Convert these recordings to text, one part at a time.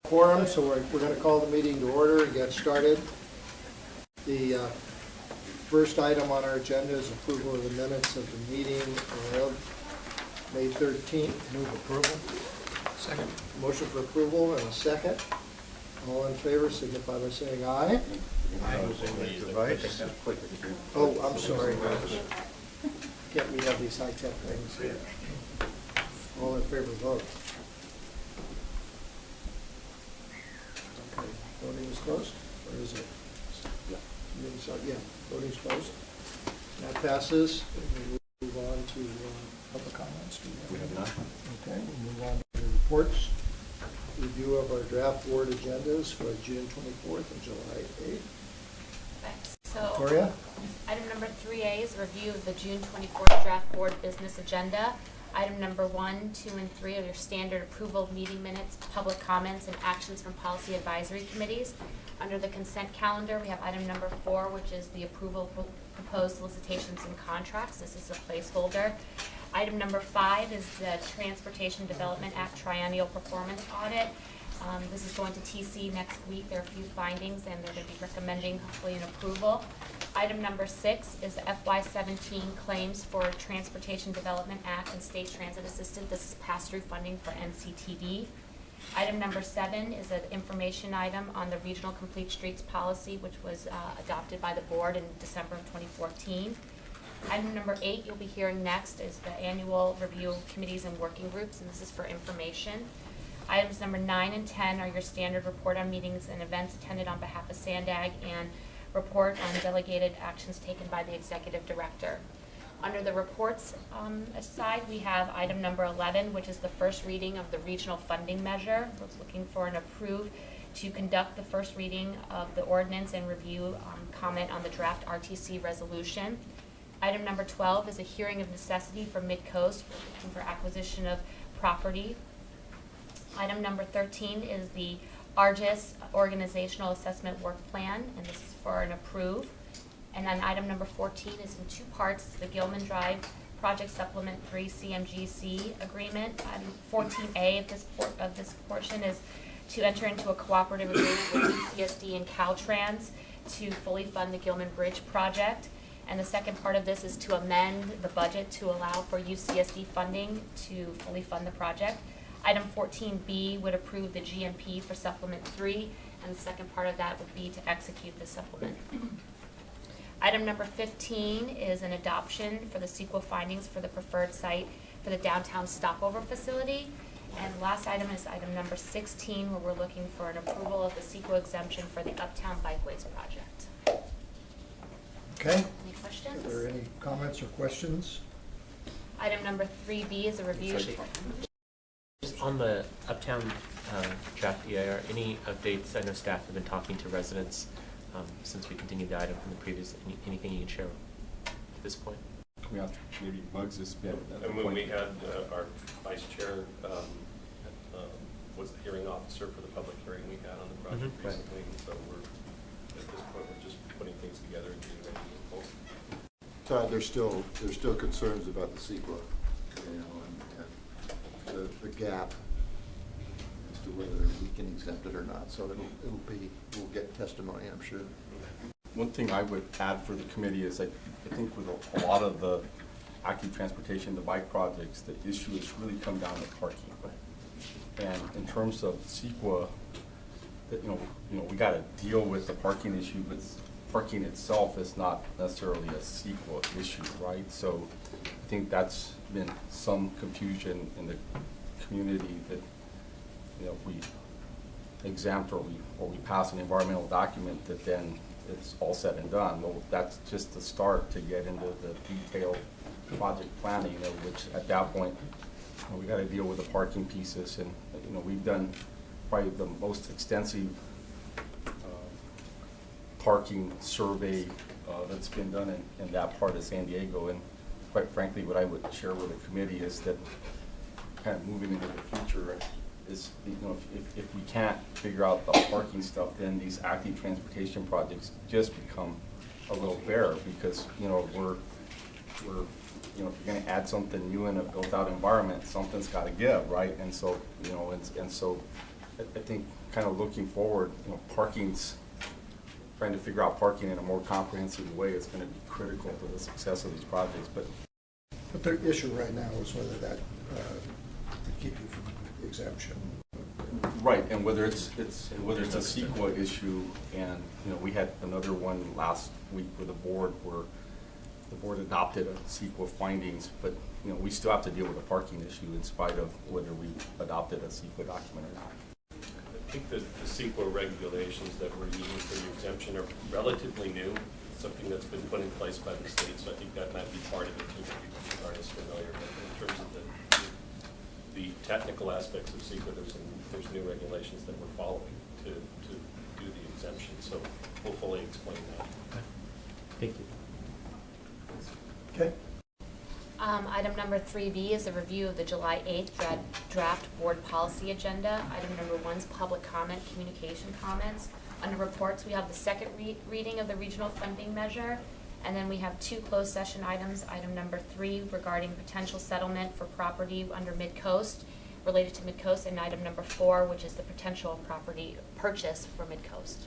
Quorum, so we're going to call the meeting to order and get started. The first item on our agenda is approval of the minutes of the meeting of May 13th. Move approval. Second. Motion for approval and a second. All in favor signify by saying aye. Oh, I'm sorry. Can't we have these high-tech things here? All in favor vote. Okay, voting is closed, or is it? Yeah. Yeah, voting's closed. That passes. We move on to public comments. We have none. Okay, we move on to the reports. Review of our draft board agendas for June 24th and July 8th. Thanks. So, Victoria? item number 3A is a review of the June 24th draft board business agenda. Item number 1, 2, and 3 are your standard approval of meeting minutes, public comments, and actions from policy advisory committees. Under the consent calendar, we have item number 4, which is the approval of proposed solicitations and contracts. This is a placeholder. Item number 5 is the Transportation Development Act Triennial Performance Audit. This is going to TC next week. There are a few findings, and they're going to be recommending hopefully an approval. Item number 6 is the FY17 claims for Transportation Development Act and State Transit Assistant. This is pass-through funding for NCTV. Item number 7 is an information item on the Regional Complete Streets Policy, which was adopted by the board in December of 2014. Item number 8 you'll be hearing next is the annual review of committees and working groups, and this is for information. Items number 9 and 10 are your standard report on meetings and events attended on behalf of SANDAG and report on delegated actions taken by the executive director. Under the reports side, we have item number 11, which is the first reading of the regional funding measure. We're looking for an approve to conduct the first reading of the ordinance and review comment on the draft RTC resolution. Item number 12 is a hearing of necessity for Mid-Coast. We're looking for acquisition of property. Item number 13 is the ARGIS Organizational Assessment Work Plan, and this is for an approve. And then item number 14 is in 2 parts. It's the Gilman Drive Project Supplement 3 CMGC agreement. 14A of this portion is to enter into a cooperative agreement with UCSD and Caltrans to fully fund the Gilman Bridge project. And the second part of this is to amend the budget to allow for UCSD funding to fully fund the project. Item 14B would approve the GMP for Supplement 3, and the second part of that would be to execute the supplement. Item number 15 is an adoption for the CEQA findings for the preferred site for the downtown Stopover facility. And the last item is item number 16, where we're looking for an approval of the CEQA exemption for the Uptown Bikeways project. Okay. Any questions? Are there any comments or questions? Item number 3B is a review. Just on the Uptown draft EIR, any updates? I know staff have been talking to residents since we continued the item from the previous. Anything you can share at this point? Yeah, maybe Bugs has been at the And when point. we had our vice chair was the hearing officer for the public hearing we had on the project recently, and so we're at this point we're just putting things together and getting ready to move forward. Todd, there's still concerns about the CEQA, you know, and the gap as to whether we can exempt it or not. So we'll get testimony, I'm sure. One thing I would add for the committee is I think with a lot of the active transportation, the bike projects, the issue has really come down to parking. And in terms of CEQA, that you know we got to deal with the parking issue, but parking itself is not necessarily a CEQA issue, right? So I think that's been some confusion in the community that, you know, if we exempt or we pass an environmental document that then it's all said and done. Well, that's just the start to get into the detailed project planning, you know, which at that point, you know, we got to deal with the parking pieces. And, you know, we've done probably the most extensive parking survey that's been done in that part of San Diego. And quite frankly, what I would share with the committee is that kind of moving into the future is, you know, if we can't figure out the parking stuff, then these active transportation projects just become a little bare, because, you know, we're you know, if you're going to add something new in a built-out environment, something's got to give, right? And so, you know, and so I think kind of looking forward, trying to figure out parking in a more comprehensive way is going to be critical to the success of these projects. But the issue right now is whether that would keep you from exemption. right, and whether it's a CEQA issue, and we had another one last week with the board where the board adopted a CEQA findings, but we still have to deal with the parking issue in spite of whether we adopted a CEQA document or not. I think that the CEQA regulations that we're using for the exemption are relatively new, something that's been put in place by the state, so I think that might be part of it too, for people who aren't as familiar. But in terms of the technical aspects of CEQA, there's new regulations that we're following to do the exemption, so we'll fully explain that. Thank you. Okay. Item number 3B is a review of the July 8th draft board policy agenda. Item number 1 is public comment, communication comments. Under reports, we have the second reading of the regional funding measure, and then we have 2 closed session items. Item number 3 regarding potential settlement for property under Mid-Coast, related to Mid-Coast, and item number 4, which is the potential property purchase for Mid-Coast.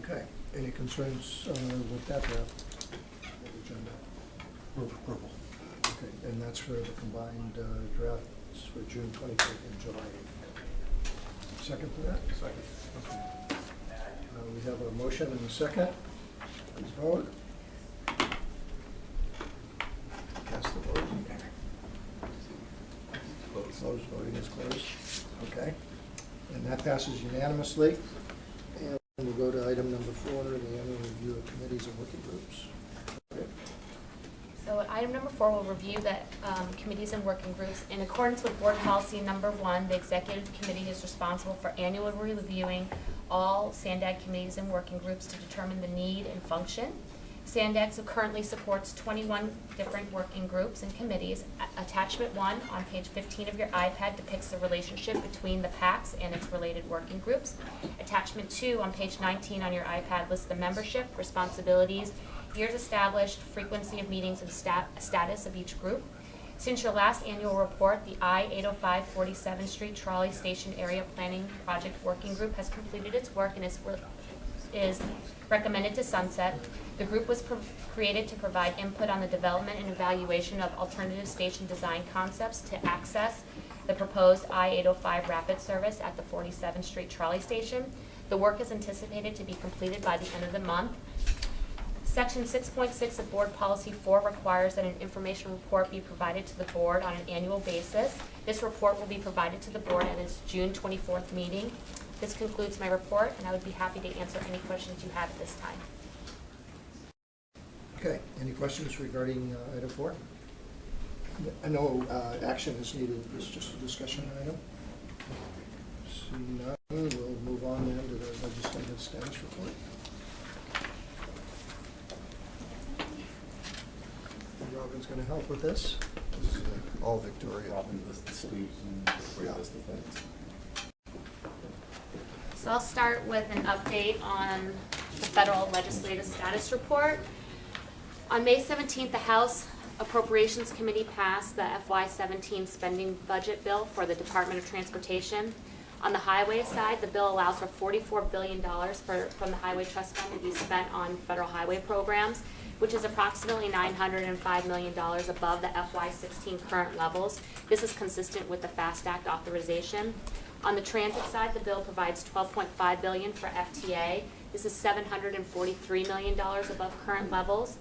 Okay. Any concerns with that draft agenda? Move approval. Okay, and that's for the combined drafts for June 25th and July 8th. Second for that? Second. Okay. We have a motion and a second. Please vote. Cast the vote. Closed. Voting is closed. Okay. And that passes unanimously. And we'll go to item number 4, the annual review of committees and working groups. Okay. So item number 4 will review the committees and working groups. In accordance with board policy number 1, the executive committee is responsible for annually reviewing all SANDAG committees and working groups to determine the need and function. SANDAG currently supports 21 different working groups and committees. Attachment 1 on page 15 of your iPad depicts the relationship between the PACs and its related working groups. Attachment 2 on page 19 on your iPad lists the membership, responsibilities, years established, frequency of meetings, and status of each group. Since your last annual report, the I-805 47th Street Trolley Station Area Planning Project Working Group has completed its work and is recommended to sunset. The group was created to provide input on the development and evaluation of alternative station design concepts to access the proposed I-805 rapid service at the 47th Street Trolley Station. The work is anticipated to be completed by the end of the month. Section 6.6 of Board Policy 4 requires that an information report be provided to the board on an annual basis. This report will be provided to the board at its June 24th meeting. This concludes my report, and I would be happy to answer any questions you have at this time. Okay, any questions regarding item 4? No action is needed, it's just a discussion item. Seeing none, we'll move on then to the legislative status report. Robin's going to help with this. This is all Victoria. Robin lists the state and Victoria lists the feds. So I'll start with an update on the federal legislative status report. On May 17th, the House Appropriations Committee passed the FY17 spending budget bill for the Department of Transportation. On the highway side, the bill allows for $44 billion from the Highway Trust Fund to be spent on federal highway programs, which is approximately $905 million above the FY16 current levels. This is consistent with the FAST Act authorization. On the transit side, the bill provides $12.5 billion for FTA. This is $743 million above current levels.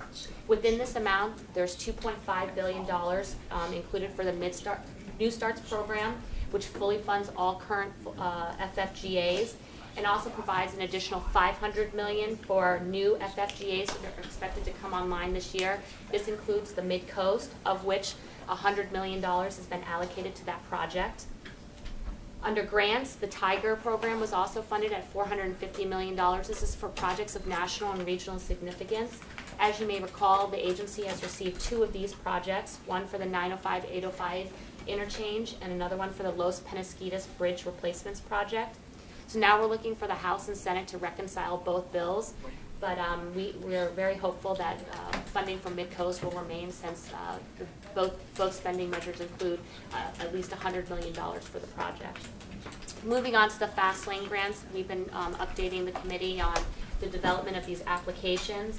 Within this amount, there's $2.5 billion included for the New Starts program, which fully funds all current FFGAs, and also provides an additional $500 million for new FFGAs that are expected to come online this year. This includes the Mid-Coast, of which $100 million has been allocated to that project. Under grants, the Tiger program was also funded at $450 million. This is for projects of national and regional significance. As you may recall, the agency has received 2 of these projects, one for the 905-805 interchange and another one for the Los Penasquitas Bridge Replacements Project. So now we're looking for the House and Senate to reconcile both bills, but we're very hopeful that funding from Mid-Coast will remain, since both spending measures include at least $100 million for the project. Moving on to the Fastlane Grants, we've been updating the committee on the development of these applications.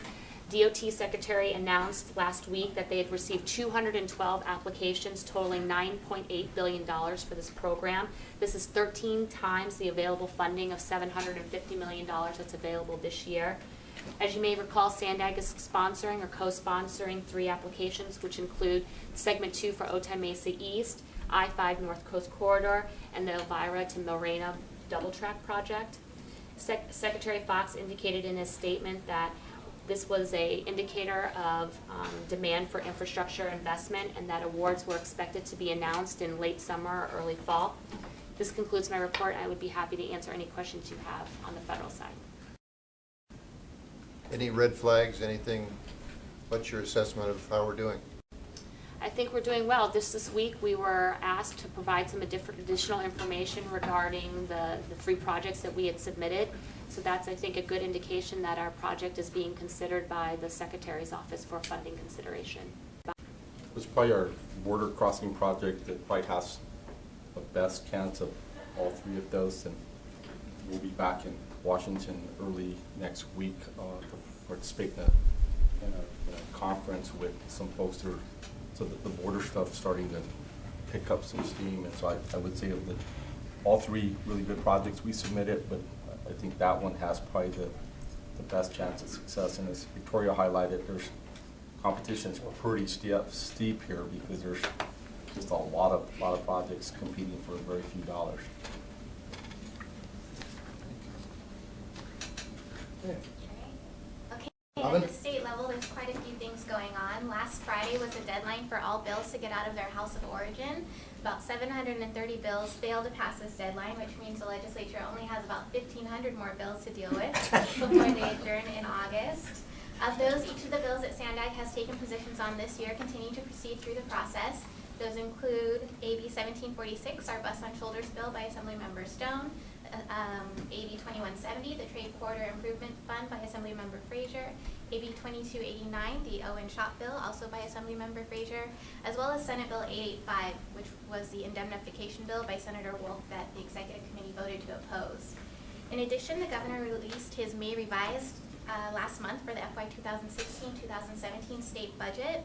DOT Secretary announced last week that they had received 212 applications totaling $9.8 billion for this program. This is 13 times the available funding of $750 million that's available this year. As you may recall, Sandag is sponsoring or co-sponsoring 3 applications, which include Segment 2 for Otay Mesa East, I-5 North Coast Corridor, and the Elvira to Morena double track project. Secretary Fox indicated in his statement that this was an indicator of demand for infrastructure investment and that awards were expected to be announced in late summer or early fall. This concludes my report. I would be happy to answer any questions you have on the federal side. Any red flags, anything? What's your assessment of how we're doing? I think we're doing well. This week we were asked to provide some additional information regarding the 3 projects that we had submitted. So that's, I think, a good indication that our project is being considered by the Secretary's office for funding consideration. It's probably our border crossing project that probably has the best chance of all 3 of those, and we'll be back in Washington early next week to participate in a conference with some folks who are, so that the border stuff is starting to pick up some steam. And so I would say of all 3 really good projects we submitted, but I think that one has probably the best chance of success. And as Victoria highlighted, there's competition's pretty steep here because there's just a lot of projects competing for very few dollars. Okay, at the state level, there's quite a few things going on. Last Friday was the deadline for all bills to get out of their house of origin. About 730 bills failed to pass this deadline, which means the legislature only has about 1,500 more bills to deal with before they adjourn in August. Of those, each of the bills that Sandag has taken positions on this year continue to proceed through the process. Those include AB 1746, our Bus on Shoulders bill by Assemblymember Stone, AB 2170, the Trade Corridor Improvement Fund by Assemblymember Frazier, AB 2289, the Owen Shop bill, also by Assemblymember Frazier, as well as Senate Bill 885, which was the indemnification bill by Senator Wolf that the Executive Committee voted to oppose. In addition, the governor released his May revised last month for the FY 2016-2017 state budget,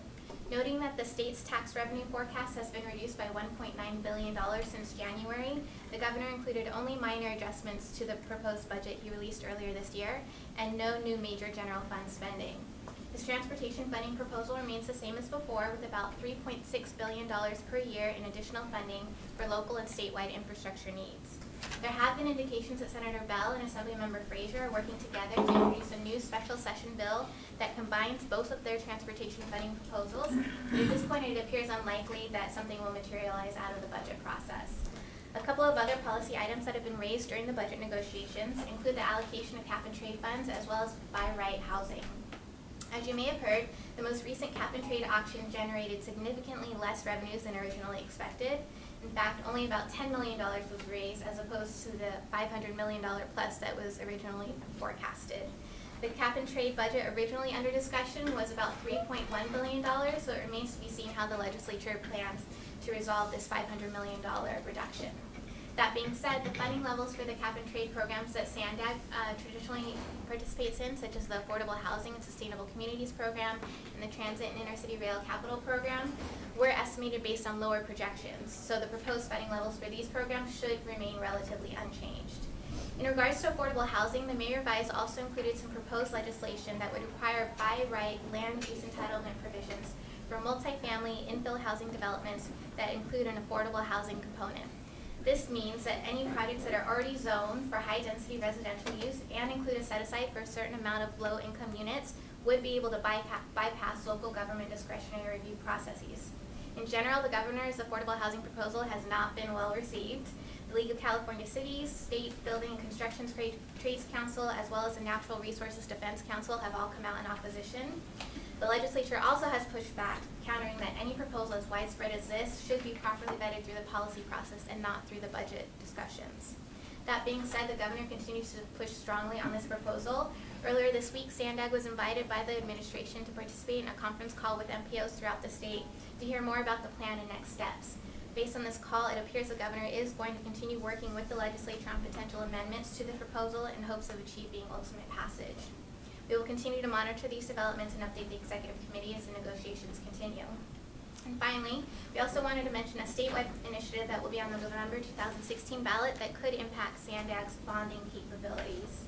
noting that the state's tax revenue forecast has been reduced by $1.9 billion since January. The governor included only minor adjustments to the proposed budget he released earlier this year and no new major general fund spending. His transportation funding proposal remains the same as before, with about $3.6 billion per year in additional funding for local and statewide infrastructure needs. There have been indications that Senator Bell and Assemblymember Frazier are working together to introduce a new special session bill that combines both of their transportation funding proposals. But at this point, it appears unlikely that something will materialize out of the budget process. A couple of other policy items that have been raised during the budget negotiations include the allocation of cap and trade funds as well as by right housing. As you may have heard, the most recent cap and trade auction generated significantly less revenues than originally expected. In fact, only about $10 million was raised as opposed to the $500 million plus that was originally forecasted. The cap and trade budget originally under discussion was about $3.1 billion, so it remains to be seen how the legislature plans to resolve this $500 million reduction. That being said, the funding levels for the cap and trade programs that Sandag traditionally participates in, such as the Affordable Housing and Sustainable Communities Program and the Transit and Intercity Rail Capital Program, were estimated based on lower projections. So the proposed funding levels for these programs should remain relatively unchanged. In regards to affordable housing, the May revise also included some proposed legislation that would require by right land use entitlement provisions for multifamily infill housing developments that include an affordable housing component. This means that any projects that are already zoned for high-density residential use and include a set-aside for a certain amount of low-income units would be able to bypass local government discretionary review processes. In general, the governor's affordable housing proposal has not been well received. The League of California Cities, State Building and Construction Trades Council, as well as the Natural Resources Defense Council have all come out in opposition. The legislature also has pushed back, countering that any proposal as widespread as this should be properly vetted through the policy process and not through the budget discussions. That being said, the governor continues to push strongly on this proposal. Earlier this week, Sandag was invited by the administration to participate in a conference call with MPOs throughout the state to hear more about the plan and next steps. Based on this call, it appears the governor is going to continue working with the legislature on potential amendments to the proposal in hopes of achieving ultimate passage. We will continue to monitor these developments and update the executive committee as the negotiations continue. And finally, we also wanted to mention a statewide initiative that will be on the November 2016 ballot that could impact Sandag's bonding capabilities.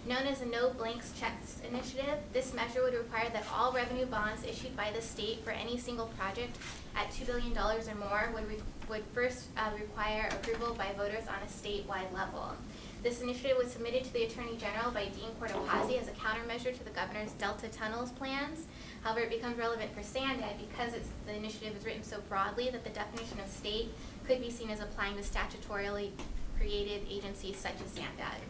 Known as the No Blanks Checks Initiative, this measure would require that all revenue bonds issued by the state for any single project at $2 billion or more would first require approval by voters on a statewide level. This initiative was submitted to the Attorney General by Dean Cortopazzi as a countermeasure to the governor's Delta Tunnels plans. However, it becomes relevant for Sandag because the initiative is written so broadly that the definition of state could be seen as applying to statutorily created agencies such as Sandag.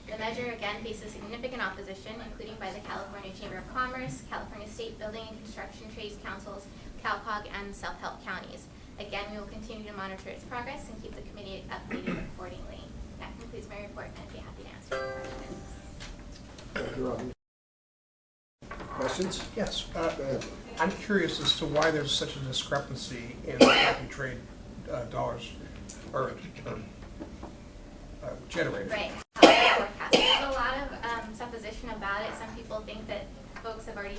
The measure again faces significant opposition, including by the California Chamber of Commerce, California State Building and Construction Trades Councils, CalCog, and Self-Help counties. Again, we will continue to monitor its progress and keep the committee updated accordingly. That concludes my report, and I'd be happy to answer your questions. Thank you, Robin. Questions? Yes. Go ahead. I'm curious as to why there's such a discrepancy in cap and trade dollars or generated. Right. Forecast. There's a lot of supposition about it. Some people think that folks have already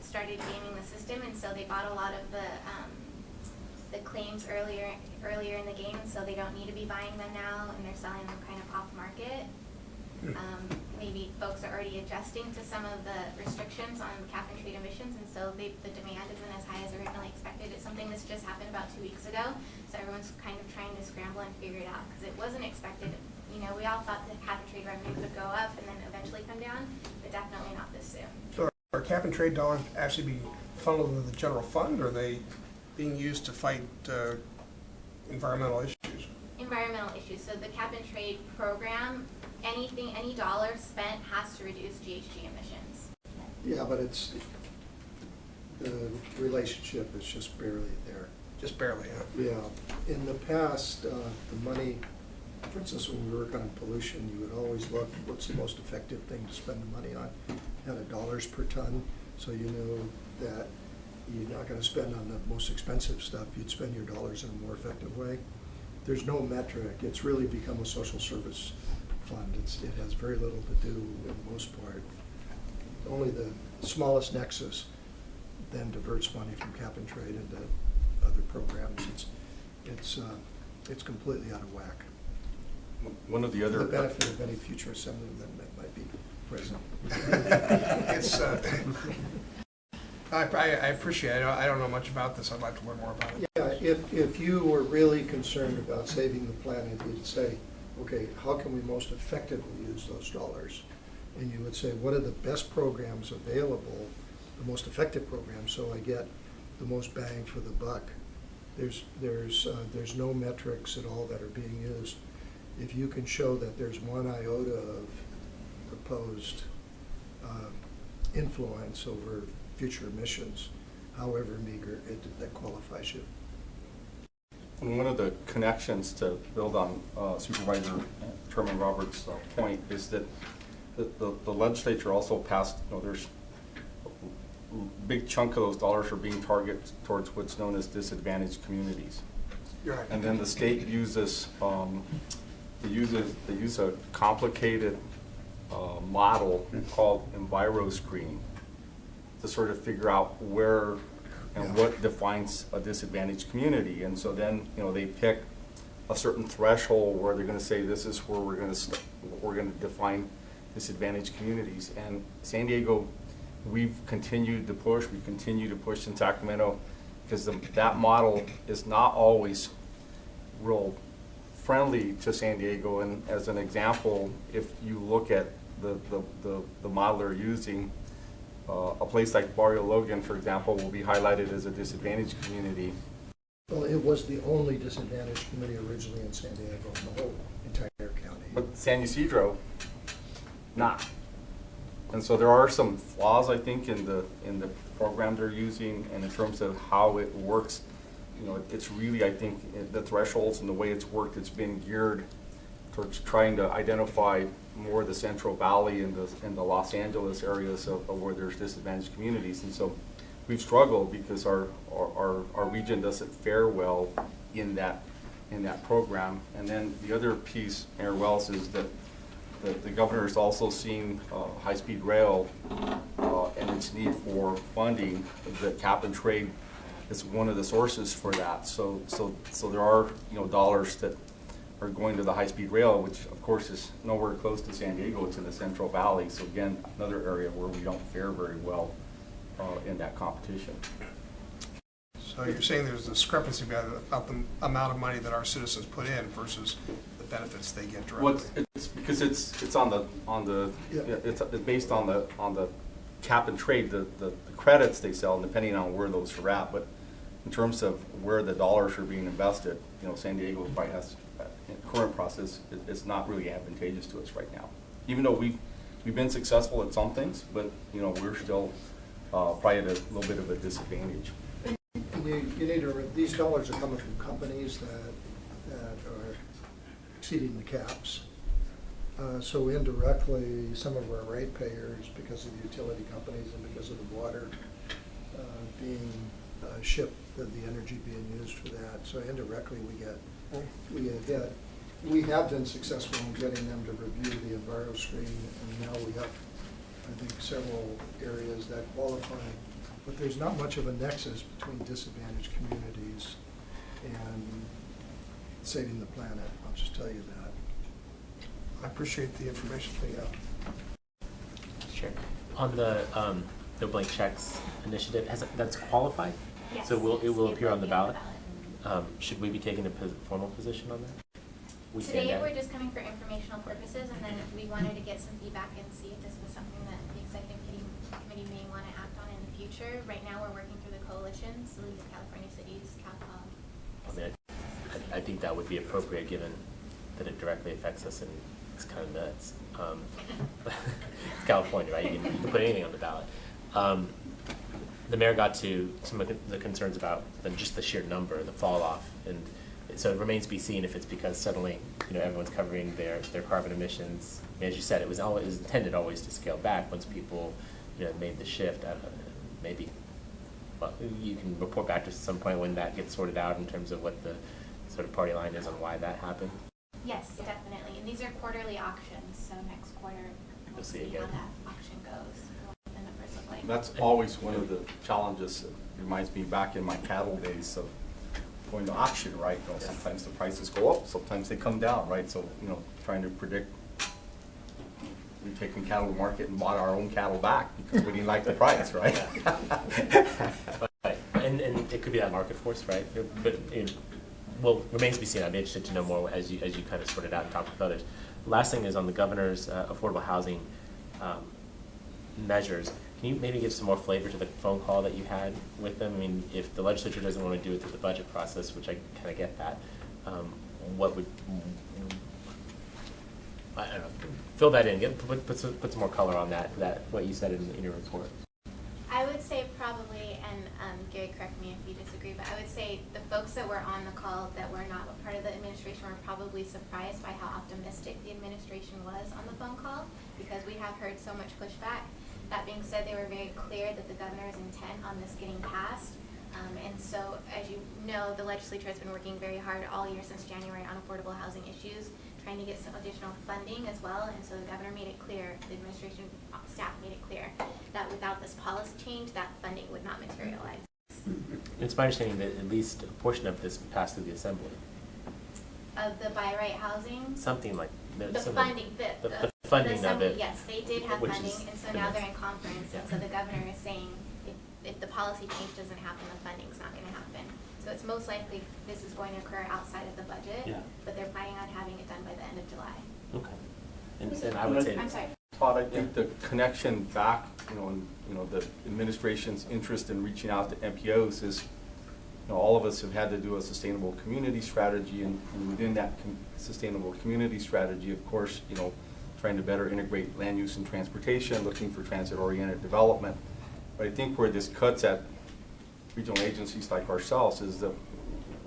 started gaming the system, and so they bought a lot of the claims earlier in the game, and so they don't need to be buying them now, and they're selling them kind of off market. Maybe folks are already adjusting to some of the restrictions on cap and trade emissions, and so the demand isn't as high as originally expected. It's something that's just happened about 2 weeks ago, so everyone's kind of trying to scramble and figure it out because it wasn't expected. You know, we all thought that cap and trade revenues would go up and then eventually come down, but definitely not this soon. So are cap and trade dollars actually being funneled into the general fund, or are they being used to fight environmental issues? Environmental issues. So the cap and trade program, any dollar spent has to reduce GHG emissions. Yeah, but the relationship is just barely there. Just barely, huh? Yeah. In the past, the money, for instance, when we work on pollution, you would always look what's the most effective thing to spend the money on. Had a dollars per ton, so you know that you're not going to spend on the most expensive stuff. You'd spend your dollars in a more effective way. There's no metric. It's really become a social service fund. It has very little to do, in the most part. Only the smallest nexus then diverts money from cap and trade into other programs. It's completely out of whack. One of the other... For the benefit of any future assemblyman that might be present. It's, I appreciate it. I don't know much about this. I'd like to learn more about it. Yeah, if you were really concerned about saving the planet, you'd say, okay, how can we most effectively use those dollars? And you would say, what are the best programs available, the most effective programs, so I get the most bang for the buck? There's no metrics at all that are being used. If you can show that there's one iota of proposed influence over future emissions, however meager, that qualifies you. And one of the connections to build on Supervisor Chairman Roberts' point is that the legislature also passed, there's a big chunk of those dollars are being targeted towards what's known as disadvantaged communities. You're right. And then the state uses, they use a complicated model called EnviroScreen to sort of figure out where and what defines a disadvantaged community. And so then, they pick a certain threshold where they're going to say this is where we're going to define disadvantaged communities. And San Diego, we've continued to push. We continue to push in Sacramento because that model is not always real friendly to San Diego. And as an example, if you look at the model they're using, a place like Barrio Logan, for example, will be highlighted as a disadvantaged community. Well, it was the only disadvantaged community originally in San Diego, in the whole entire county. But San Ysidro, not. And so there are some flaws, I think, in the program they're using, and in terms of how it works. It's really, I think, the thresholds and the way it's worked, it's been geared towards trying to identify more the Central Valley and the Los Angeles areas of where there's disadvantaged communities. And so we've struggled because our region doesn't fare well in that in that program. And then the other piece, Mayor Wells, is that the governor is also seeing high-speed rail and its need for funding. The cap and trade is one of the sources for that. So there are, you know, dollars that are going to the high-speed rail, which of course is nowhere close to San Diego. It's in the Central Valley. So again, another area where we don't fare very well in that competition. So you're saying there's a discrepancy about the amount of money that our citizens put in versus the benefits they get directly? Well, it's because it's on the it's based on the cap and trade, the credits they sell, depending on where those are at. But in terms of where the dollars are being invested, you know, San Diego probably has, in the current process, it's not really advantageous to us right now. Even though we've been successful at some things, but you know, we're still probably at a little bit of a disadvantage. You need to, these dollars are coming from companies that are exceeding the caps. So indirectly, some of our ratepayers, because of the utility companies and because of the water being shipped, the energy being used for that. So indirectly, we have been successful in getting them to review the Enviro screen, and now we have, I think, several areas that qualify. But there's not much of a nexus between disadvantaged communities and saving the planet. I'll just tell you that. I appreciate the information. Sure. On the no blank checks initiative, that's qualified? Yes. So it will It appear on the ballot? ballot. Should we be taking a formal position on that? We can Today, now. we're just coming for informational purposes, and then we wanted to get some feedback and see if this was something that the executive committee may want to act on in the future. Right now, we're working through the coalition, so League of California Cities, CalCom. I mean, I think that would be appropriate given that it directly affects us, and it's kind of nuts. It's California, right? You can put anything on the ballot. The mayor got to some of the concerns about just the sheer number, the fall off, and so it remains to be seen if it's because suddenly, you know, everyone's covering their carbon emissions. I mean, as you said, it was intended always to scale back once people, you know, made the shift. Maybe, well, you can report back to some point when that gets sorted out in terms of what the sort of party line is on why that happened. Yes, definitely. And these are quarterly auctions, so next quarter we'll You'll see see how again. that auction goes, what the numbers look like. That's always one of the challenges. It reminds me back in my cattle days of going to auction, right? You know, sometimes the prices go up, sometimes they come down, right? So, you know, trying to predict. We've taken cattle to market and bought our own cattle back because we didn't like the price, right? Right. And it could be that market force, right? But well, remains to be seen. I'd be interested to know more as you kind of sort it out and talk with others. Last thing is on the governor's affordable housing measures. Can you maybe give some more flavor to the phone call that you had with them? I mean, if the legislature doesn't want to do it through the budget process, which I kind of get that, what would, I don't know, fill that in, put some more color on that what you said in your report. I would say probably, and Gary, correct me if you disagree, but I would say the folks that were on the call that were not a part of the administration were probably surprised by how optimistic the administration was on the phone call, because we have heard so much pushback. That being said, they were very clear that the governor's intent on this getting passed. And so, as you know, the legislature has been working very hard all year since January on affordable housing issues, trying to get some additional funding as well. And so the governor made it clear, the administration staff made it clear, that without this policy change, that funding would not materialize. It's my understanding that at least a portion of this passed through the assembly. Of the by right housing? Something like The funding, the funding of assembly, it. yes, they did have which funding, is and so now immense. they're in conference, and so the governor is saying, if the policy change doesn't happen, the funding's not gonna happen. So it's most likely this is going to occur outside of the budget, Yeah. but they're planning on having it done by the end of July. Okay. And I would say. I'm sorry. Todd, I think the connection back, you know, and, you know, the administration's interest in reaching out to MPOs is, you know, all of us have had to do a sustainable community strategy, and within that sustainable community strategy, of course, you know, trying to better integrate land use and transportation, looking for transit-oriented development. But I think where this cuts at regional agencies like ourselves is that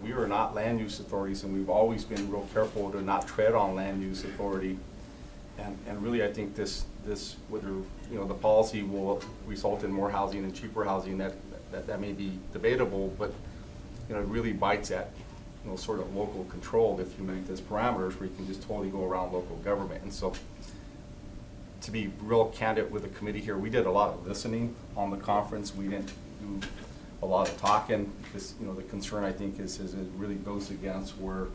we are not land use authorities, and we've always been real careful to not tread on land use authority. And really, I think this whether, you know, the policy will result in more housing and cheaper housing, that may be debatable, but, you know, it really bites at you know, sort of local controlled if you make this parameters where you can just totally go around local government. And so, to be real candid with the committee here, we did a lot of listening on the conference. We didn't do a lot of talking. This, you know, the concern I think is it really goes against where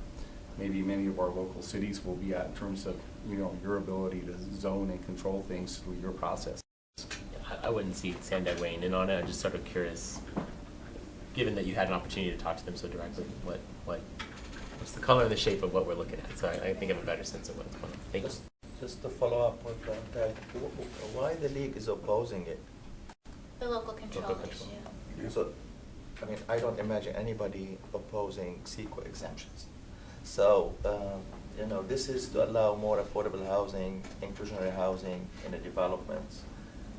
maybe many of our local cities will be at in terms of, you know, your ability to zone and control things through your process. I wouldn't see Sandag weighing in on it. I'm just sort of curious, given that you had an opportunity to talk to them so directly, what's the color and the shape of what we're looking at? So I think I have a better sense of what's going on. Thank you. Just to follow up with that, why the league is opposing it? The local control Local control. issue. So, I mean, I don't imagine anybody opposing CEQA exemptions. So, you know, this is to allow more affordable housing, inclusionary housing in the developments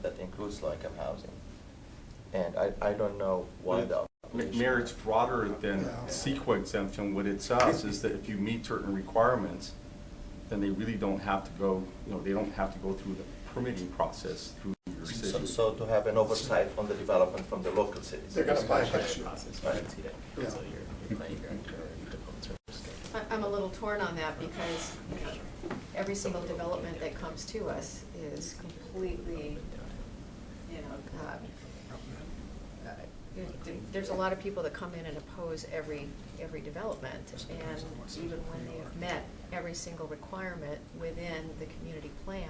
that includes low-income housing. And I don't know why the opposition. Mayor, it's broader than CEQA exemption. What it says is that if you meet certain requirements, then they really don't have to go, you know, they don't have to go through the permitting process through your city. So to have an oversight on the development from the local cities. They're gonna bypass you. Process, Right. you can see that. Yeah. So your planning director or your development service. I'm a little torn on that because, you know, every single development that comes to us is completely, you know, there's a lot of people that come in and oppose every development, and even when they have met every single requirement within the community plan,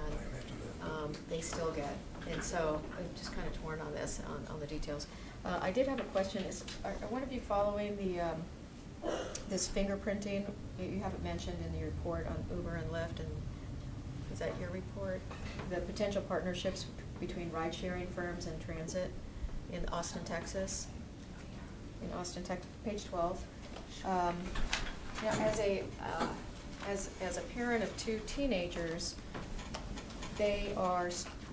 they still get. And so I'm just kind of torn on this, on the details. I did have a question. Are one of you following this fingerprinting? You have it mentioned in your report on Uber and Lyft, and is that your report? The potential partnerships between ride-sharing firms and transit in Austin, Texas. In Austin, Texas, page 12. Now, as a parent of 2 teenagers, they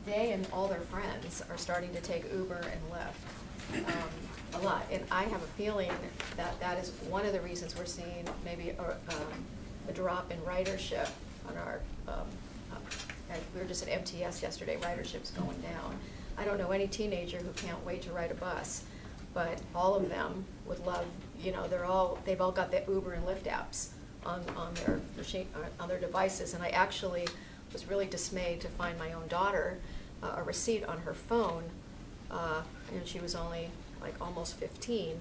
and all their friends are starting to take Uber and Lyft a lot. And I have a feeling that is one of the reasons we're seeing maybe a drop in ridership on our, we were just at MTS yesterday, ridership's going down. I don't know any teenager who can't wait to ride a bus, but all of them would love, you know, they've all got the Uber and Lyft apps on their machine, on their devices. And I actually was really dismayed to find my own daughter a receipt on her phone, and she was only like almost 15,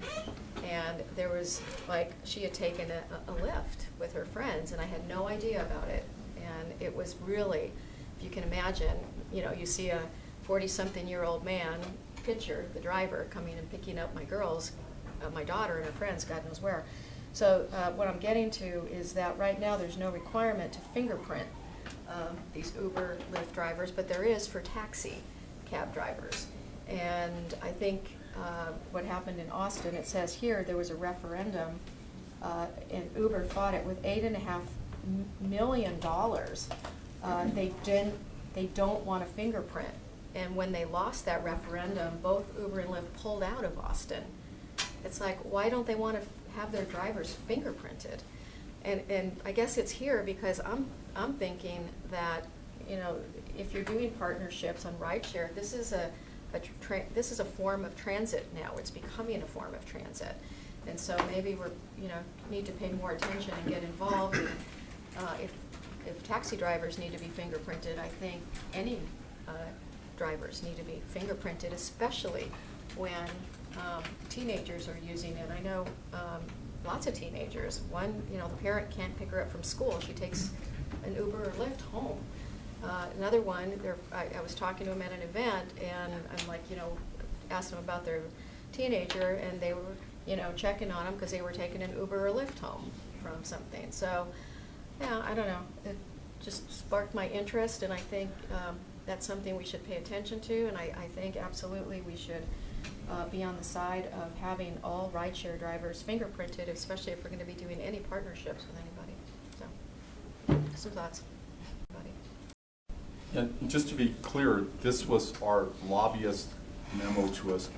and there was like, she had taken a Lyft with her friends, and I had no idea about it. And it was really, if you can imagine, you know, you see a 40-something-year-old man, picture, the driver, coming and picking up my girls, my daughter and her friends, God knows where. So what I'm getting to is that right now there's no requirement to fingerprint these Uber, Lyft drivers, but there is for taxi cab drivers. And I think what happened in Austin, it says here there was a referendum, and Uber fought it with $8.5 million. They don't want a fingerprint. And when they lost that referendum, both Uber and Lyft pulled out of Austin. It's like, why don't they want to have their drivers fingerprinted? And I guess it's here because I'm thinking that, you know, if you're doing partnerships on rideshare, this is a form of transit now. It's becoming a form of transit. And so maybe we're, you know, need to pay more attention and get involved. And, if taxi drivers need to be fingerprinted, I think any drivers need to be fingerprinted, especially when teenagers are using it. I know lots of teenagers. One, you know, the parent can't pick her up from school. She takes an Uber or Lyft home. Another one, I was talking to them at an event, and I'm like, you know, asked them about their teenager, and they were, you know, checking on them because they were taking an Uber or Lyft home from something. So, yeah, I don't know. It just sparked my interest, and I think that's something we should pay attention to, and I think absolutely we should be on the side of having all rideshare drivers fingerprinted, especially if we're going to be doing any partnerships with anybody. So, some thoughts. And just to be clear, this was our lobbyist memo to us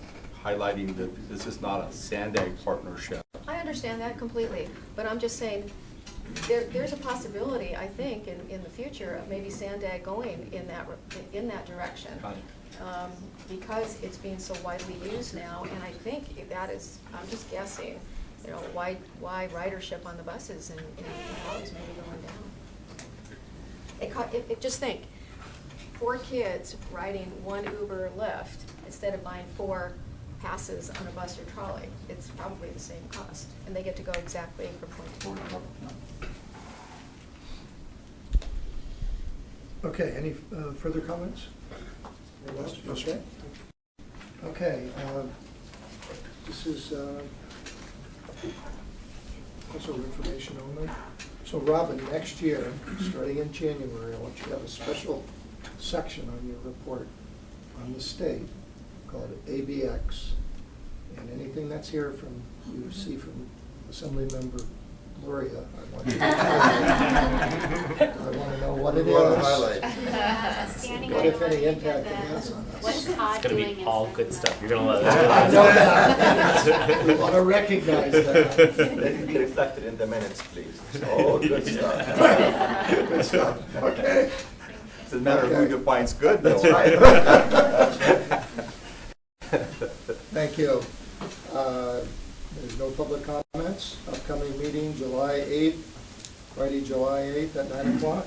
highlighting that this is not a Sandag partnership. I understand that completely, but I'm just saying there's a possibility, I think, in the future of maybe Sandag going in that direction. Because it's being so widely used now, and I think that is, I'm just guessing, You know, why ridership on the buses and always maybe going down? Just think, 4 kids riding 1 Uber or Lyft instead of buying 4 passes on a bus or trolley. It's probably the same cost, and they get to go exactly from point to point. Okay, any further comments? Okay. Okay, this is also information only. So Robin, next year, starting in January, I want you to have a special section on your report on the state called ABX. And anything that's here from, you see from Assemblymember Gloria, I want to know what it is. Standing What, if item on any, the impact it agenda. has on us. What's Todd It's gonna doing be all instead good of stuff. that? You're gonna love I it. know that. We want to recognize that. Let it be reflected in the minutes, please. Oh, good stuff. Good stuff. Okay. It's a matter of Okay. who defines good, though, right? Thank you. There's no public comments. Upcoming meeting, July 8th, Friday, July 8th at 9 o'clock.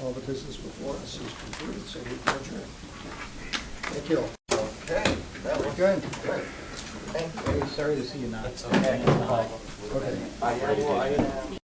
All the business before us is concluded, so we can adjourn. Thank you. Okay, that was Good. good. Thank you. Sorry to see you not. Okay. Okay. I am